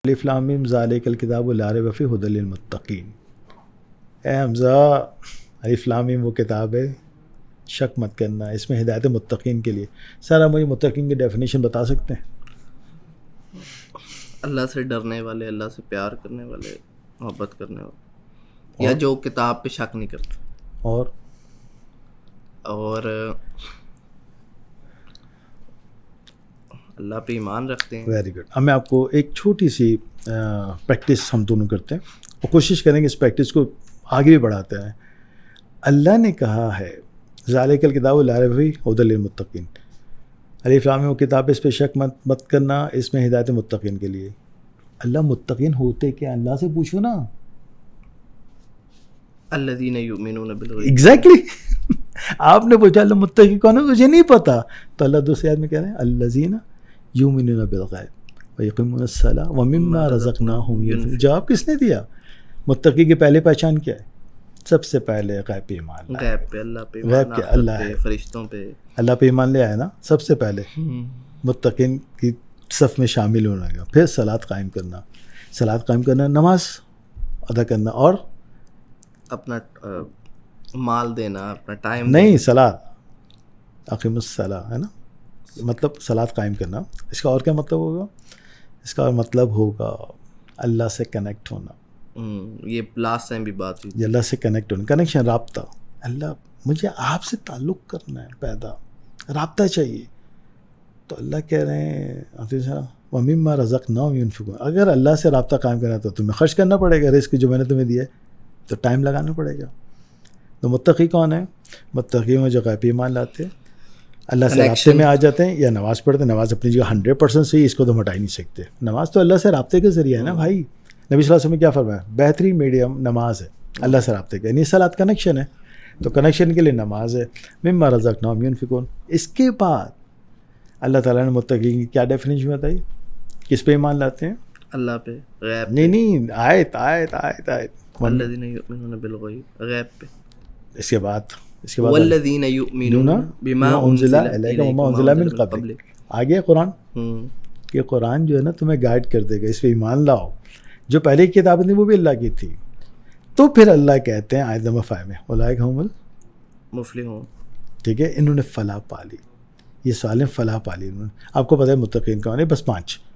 الف لام میم ذالک الکتاب لا ریب فیہ ھدی للمتقین. اے حمزہ الف لام میم وہ کتاب ہے، شک مت کرنا، اس میں ہدایت متقین کے لیے. سر آپ مجھے متقین کی ڈیفینیشن بتا سکتے ہیں؟ اللہ سے ڈرنے والے، اللہ سے پیار کرنے والے، محبت کرنے والے، یا جو کتاب پہ شک نہیں کرتے اور اللہ پہ ایمان رکھتے ہیں. Very good. اب میں آپ کو ایک چھوٹی سی پریکٹس ہم دونوں کرتے ہیں اور کوشش کریں گے اس پریکٹس کو آگے بھی بڑھاتے ہیں. اللہ نے کہا ہے ذالک الکتاب لا ریب فیہ ھدی للمتقین، الف لام میم وہ کتاب ہے، اس پہ شک مت کرنا، اس میں ہدایت متقین کے لیے. اللہ متقین ہوتے کیا؟ اللہ سے پوچھو نا. الذین یؤمنون بالغیب. ایگزیکٹلی. آپ نے پوچھا اللہ متقی کون ہے، مجھے نہیں پتا، تو اللہ دوسری آیت میں کہہ رہے ہیں الذین یؤمنون بالغیب ویقیمون الصلاۃ ومما رزقناہم ینفقون. جواب کس نے دیا؟ متقی کی پہلی پہچان کیا ہے؟ سب سے پہلے غیب پہ ایمان لایا. غیب پہ اللہ پہ، غیب کیا؟ اللہ ہے، فرشتوں پہ، اللہ پہ ایمان لے آئے نا سب سے پہلے. متقین کی صف میں شامل ہونا گا. پھر صلاۃ قائم کرنا، صلاۃ قائم کرنا، نماز ادا کرنا، اور اپنا مال دینا، اپنا ٹائم نہیں، صلاۃ اقیم الصلاۃ ہے نا، مطلب صلاۃ قائم کرنا. اس کا اور کیا مطلب ہوگا؟ اس کا اور مطلب ہوگا اللہ سے کنیکٹ ہونا. یہ لاسٹ ٹائم بھی بات ہوئی، اللہ سے کنیکٹ ہونا، کنیکشن، رابطہ. اللہ مجھے آپ سے تعلق کرنا ہے، پیدا رابطہ چاہیے. تو اللہ کہہ رہے ہیں وَمِمَّا رَزَقْنَاهُمْ يُنْفِقُونَ. اگر اللہ سے رابطہ قائم کرنا تو تمہیں خرچ کرنا پڑے گا رزق جو میں نے تمہیں دیا ہے، تو ٹائم لگانا پڑے گا. تو متقی کون ہے؟ متقی میں جو غیبی ایمان لاتے ہیں، اللہ سے رابطے میں آ جاتے ہیں، یا نماز پڑھتے ہیں. نماز اپنی جگہ 100% صحیح، اس کو تو ہٹا ہی نہیں سکتے. نماز تو اللہ سے رابطے کے ذریعہ ہے نا بھائی. نبی صلی اللہ علیہ وسلم نے کیا فرمایا؟ بہترین میڈیم نماز ہے اللہ سے رابطے کا، یعنی صلاۃ کنیکشن ہے. تو کنیکشن کے لیے نماز ہے. مما رزقناہم ینفقون. اس کے بعد اللہ تعالیٰ نے متقین کی کیا ڈیفینیشن بتائی؟ کس پہ ایمان لاتے ہیں؟ اللہ پہ، غیب. نہیں، آیت والذین یؤمنون بالغیب، غیب پہ. اس کے بعد والذین یؤمنون بما انزل انزل الیک الیک وما انزل من قبلک. آگے قرآن، یہ قرآن جو ہے نا تمہیں گائیڈ کر دے گا، اس پہ ایمان لاؤ. جو پہلے کی کتابیں تھیں وہ بھی اللہ کی تھی. تو پھر اللہ کہتے ہیں آیت نمبر 5 میں اولئک هم المفلحون. ٹھیک ہے، انہوں نے فلاح پا لی. یہ سوال ہے، فلاح پا لی انہوں نے. آپ کو پتہ ہے متقین کون ہے؟ بس 5.